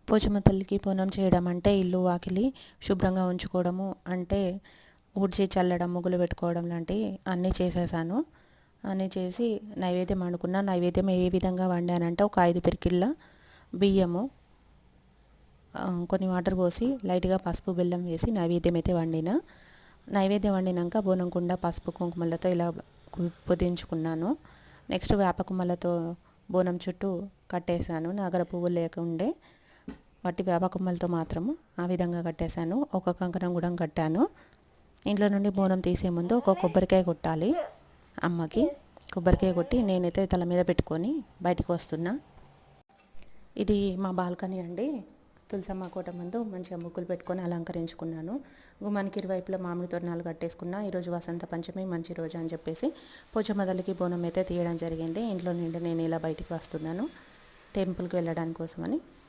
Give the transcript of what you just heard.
పోచమ్మ తల్లికి బోనం చేయడం అంటే ఇల్లు వాకిలి శుభ్రంగా ఉంచుకోవడము అంటే ఊడ్చి చల్లడం ముగ్గులు పెట్టుకోవడం లాంటివి అన్నీ చేసేసాను. అన్నీ చేసి నైవేద్యం వండుకున్న. నైవేద్యం ఏ విధంగా వండానంటే ఒక 5 పిరికిళ్ళ బియ్యము, కొన్ని వాటర్ పోసి లైట్గా పసుపు బెల్లం వేసి నైవేద్యం అయితే వండిన. నైవేద్యం వండినాక బోనం కుండ పసుపు కుంకుమలతో ఇలా పొదించుకున్నాను. నెక్స్ట్ వేప కొమ్మలతో బోనం చుట్టూ కట్టేశాను. నాగర పువ్వులు లేకుండే వాటి వేప కొమ్మలతో మాత్రము ఆ విధంగా కట్టేశాను. ఒక కంకణం కూడా కట్టాను. ఇంట్లో నుండి బోనం తీసే ముందు ఒక కొబ్బరికాయ కొట్టాలి. అమ్మకి కొబ్బరికాయ కొట్టి నేనైతే తల మీద పెట్టుకొని బయటికి వస్తున్నా. ఇది మా బాల్కనీ అండి. తులసమ్మ కోట ముందు మంచిగా ముగ్గులు పెట్టుకొని అలంకరించుకున్నాను. గుమ్మానికి ఇరువైపులా మామిడి తోరణాలు కట్టేసుకున్నా. ఈరోజు వసంత పంచమి మంచి రోజు అని చెప్పేసి పోచమ్మ తల్లికి బోనం అయితే తీయడం జరిగింది. ఇంట్లో నుండి నేను ఇలా బయటికి వస్తున్నాను టెంపుల్కి వెళ్ళడానికి కోసమని.